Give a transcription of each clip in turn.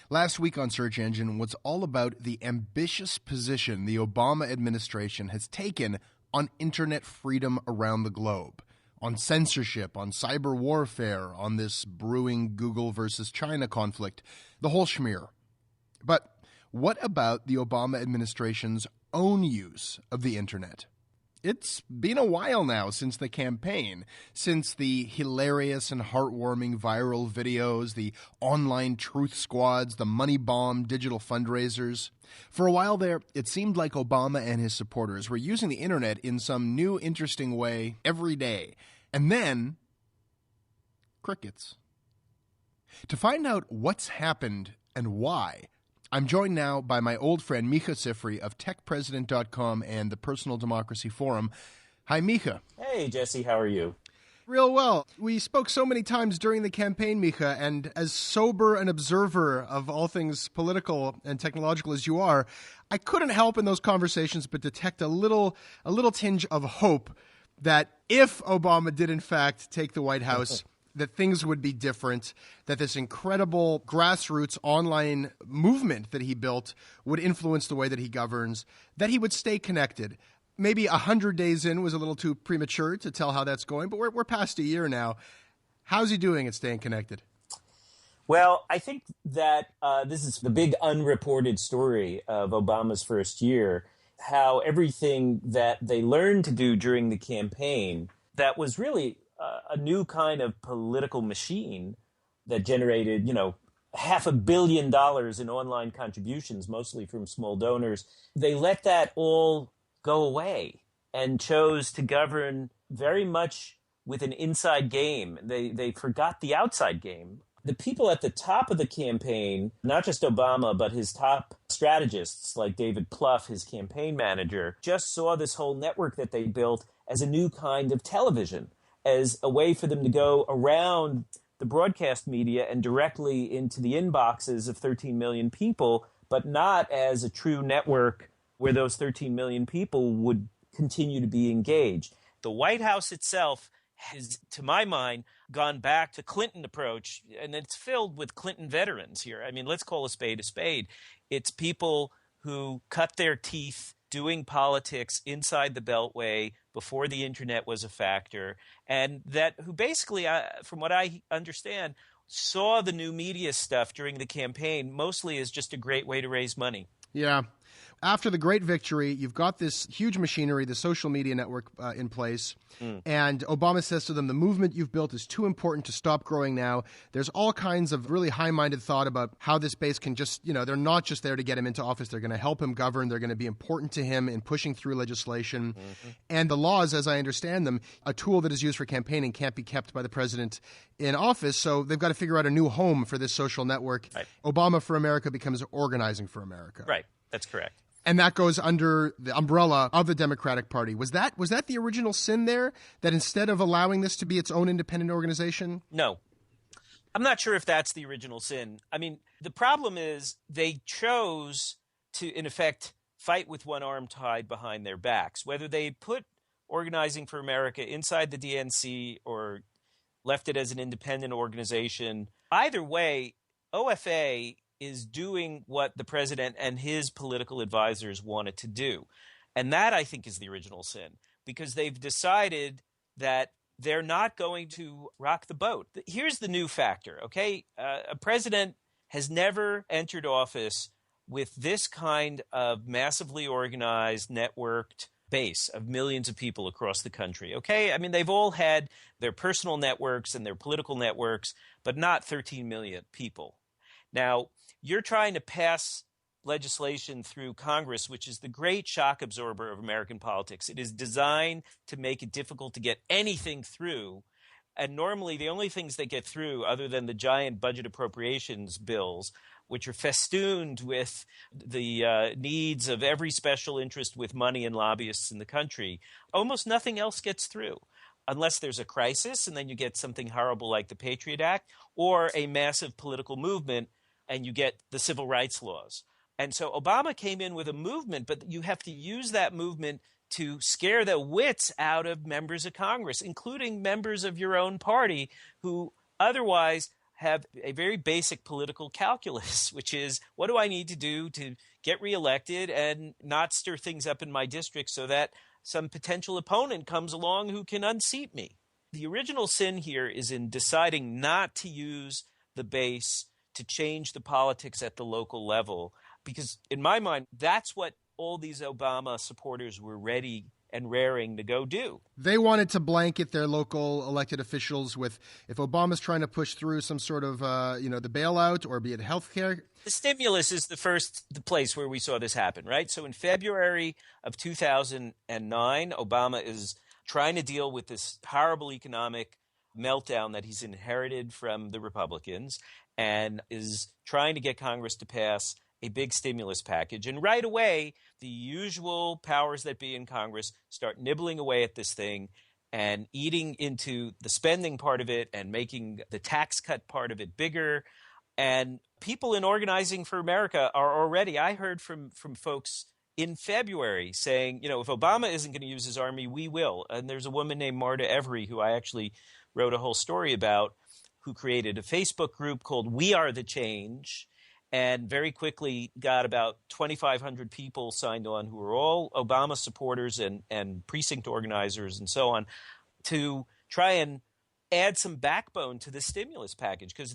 Last week on Search Engine was all about the ambitious position the Obama administration has taken on internet freedom around the globe, on censorship, on cyber warfare, on this brewing Google versus China conflict, the whole schmear. But what about the Obama administration's own use of the internet? It's been a while now since the campaign, since the hilarious and heartwarming viral videos, the online truth squads, the money bomb digital fundraisers. For a while there, it seemed like Obama and his supporters were using the internet in some new, interesting way every day. And then, crickets. To find out what's happened and why, I'm joined now by my old friend Micah Sifry of techpresident.com and the Personal Democracy Forum. Hi, Micah. Hey, Jesse. How are you? Real well. We spoke so many times during the campaign, Micah, and as sober an observer of all things political and technological as you are, I couldn't help in those conversations but detect a little tinge of hope that if Obama did in fact take the White House, that things would be different, that this incredible grassroots online movement that he built would influence the way that he governs, that he would stay connected. Maybe 100 days in was a little too premature to tell how that's going, but we're past a year now. How's he doing at staying connected? Well, I think that this is the big unreported story of Obama's first year, how everything that they learned to do during the campaign that was really a new kind of political machine that generated, $500 million in online contributions, mostly from small donors. They let that all go away and chose to govern very much with an inside game. They forgot the outside game. The people at the top of the campaign, not just Obama, but his top strategists like David Plouffe, his campaign manager, just saw this whole network that they built as a new kind of television, as a way for them to go around the broadcast media and directly into the inboxes of 13 million people, but not as a true network where those 13 million people would continue to be engaged. The White House itself has, to my mind, gone back to Clinton approach, and it's filled with Clinton veterans here. I mean, let's call a spade a spade. It's people who cut their teeth doing politics inside the Beltway before the internet was a factor, and that who basically, from what I understand, saw the new media stuff during the campaign mostly as just a great way to raise money. Yeah. After the great victory, you've got this huge machinery, the social media network in place, and Obama says to them, the movement you've built is too important to stop growing now. There's all kinds of really high-minded thought about how this base can just, they're not just there to get him into office. They're going to help him govern. They're going to be important to him in pushing through legislation. And the laws, as I understand them, a tool that is used for campaigning can't be kept by the president in office, so they've got to figure out a new home for this social network. Right. Obama for America becomes Organizing for America. Right. That's correct. And that goes under the umbrella of the Democratic Party. Was that the original sin there, that instead of allowing this to be its own independent organization? No. I'm not sure if that's the original sin. I mean, the problem is they chose to, in effect, fight with one arm tied behind their backs. Whether they put Organizing for America inside the DNC or left it as an independent organization, either way, OFA is doing what the president and his political advisors wanted to do. And that, I think, is the original sin, because they've decided that they're not going to rock the boat. Here's the new factor, okay? A president has never entered office with this kind of massively organized, networked base of millions of people across the country, okay? I mean, they've all had their personal networks and their political networks, but not 13 million people. Now, you're trying to pass legislation through Congress, which is the great shock absorber of American politics. It is designed to make it difficult to get anything through. And normally the only things that get through, other than the giant budget appropriations bills, which are festooned with the needs of every special interest with money and lobbyists in the country, almost nothing else gets through. Unless there's a crisis and then you get something horrible like the Patriot Act or a massive political movement and you get the civil rights laws. And so Obama came in with a movement, but you have to use that movement to scare the wits out of members of Congress, including members of your own party who otherwise have a very basic political calculus, which is, what do I need to do to get reelected and not stir things up in my district so that some potential opponent comes along who can unseat me? The original sin here is in deciding not to use the base to change the politics at the local level, because in my mind, that's what all these Obama supporters were ready and raring to go do. They wanted to blanket their local elected officials with, if Obama's trying to push through some sort of, the bailout, or be it health care. The stimulus is the place where we saw this happen, right? So in February of 2009, Obama is trying to deal with this horrible economic meltdown that he's inherited from the Republicans, and is trying to get Congress to pass a big stimulus package. And right away, the usual powers that be in Congress start nibbling away at this thing and eating into the spending part of it and making the tax cut part of it bigger. And people in Organizing for America are already, I heard from folks in February saying, if Obama isn't going to use his army, we will. And there's a woman named Marta Every, who I actually wrote a whole story about, who created a Facebook group called We Are the Change, and very quickly got about 2,500 people signed on who were all Obama supporters and precinct organizers and so on, to try and add some backbone to the stimulus package, because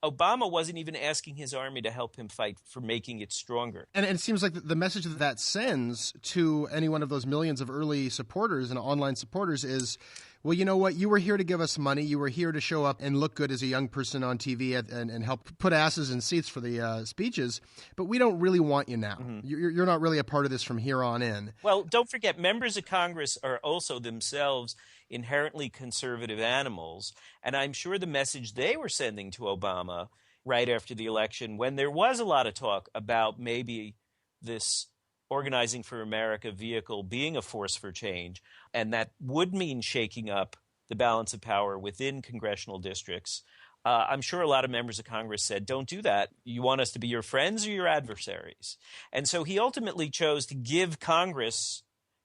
Obama wasn't even asking his army to help him fight for making it stronger. And it seems like the message that sends to any one of those millions of early supporters and online supporters is, well, you know what? You were here to give us money. You were here to show up and look good as a young person on TV and help put asses in seats for the speeches. But we don't really want you now. Mm-hmm. You're not really a part of this from here on in. Well, don't forget, members of Congress are also themselves inherently conservative animals. And I'm sure the message they were sending to Obama right after the election, when there was a lot of talk about maybe this Organizing for America vehicle being a force for change, and that would mean shaking up the balance of power within congressional districts, I'm sure a lot of members of Congress said, don't do that. You want us to be your friends or your adversaries? And so he ultimately chose to give Congress,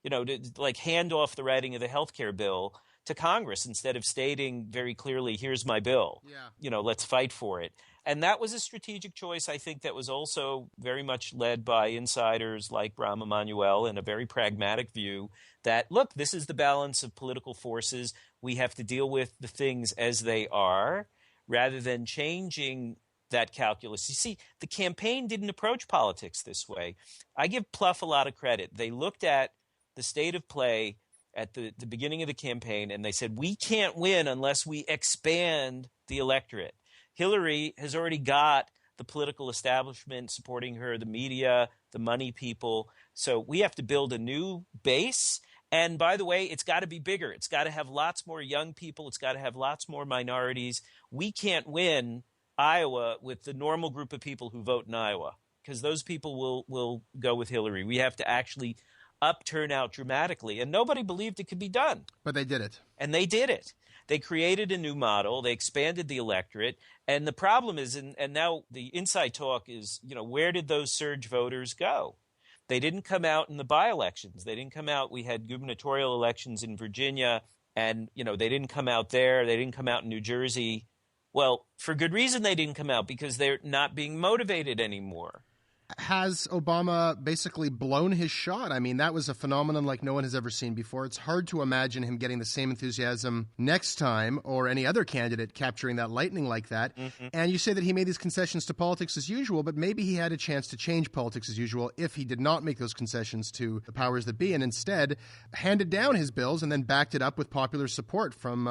to hand off the writing of the health care bill to Congress instead of stating very clearly, here's my bill. Yeah. Let's fight for it. And that was a strategic choice, I think, that was also very much led by insiders like Rahm Emanuel, and a very pragmatic view that, look, this is the balance of political forces. We have to deal with the things as they are rather than changing that calculus. You see, the campaign didn't approach politics this way. I give Plouffe a lot of credit. They looked at the state of play at the beginning of the campaign, and they said, we can't win unless we expand the electorate. Hillary has already got the political establishment supporting her, the media, the money people. So we have to build a new base. And by the way, it's got to be bigger. It's got to have lots more young people. It's got to have lots more minorities. We can't win Iowa with the normal group of people who vote in Iowa, because those people will go with Hillary. We have to actually up turnout dramatically. And nobody believed it could be done. But they did it. And they did it. They created a new model. They expanded the electorate. And the problem is, and now the inside talk is, where did those surge voters go? They didn't come out in the by-elections. They didn't come out. We had gubernatorial elections in Virginia, and, they didn't come out there. They didn't come out in New Jersey. Well, for good reason they didn't come out, because they're not being motivated anymore. Has Obama basically blown his shot? I mean, that was a phenomenon like no one has ever seen before. It's hard to imagine him getting the same enthusiasm next time, or any other candidate capturing that lightning like that. Mm-hmm. And you say that he made these concessions to politics as usual, but maybe he had a chance to change politics as usual if he did not make those concessions to the powers that be, and instead handed down his bills and then backed it up with popular support from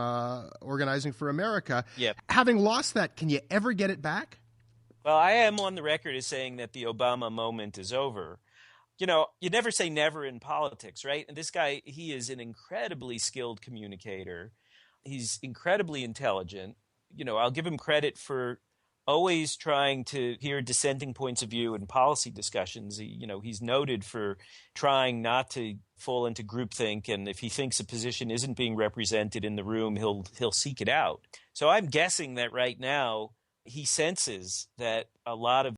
Organizing for America. Yep. Having lost that, can you ever get it back? Well, I am on the record as saying that the Obama moment is over. You never say never in politics, right? And this guy, he is an incredibly skilled communicator. He's incredibly intelligent. I'll give him credit for always trying to hear dissenting points of view in policy discussions. He's noted for trying not to fall into groupthink, and if he thinks a position isn't being represented in the room, he'll seek it out. So I'm guessing that right now he senses that a lot of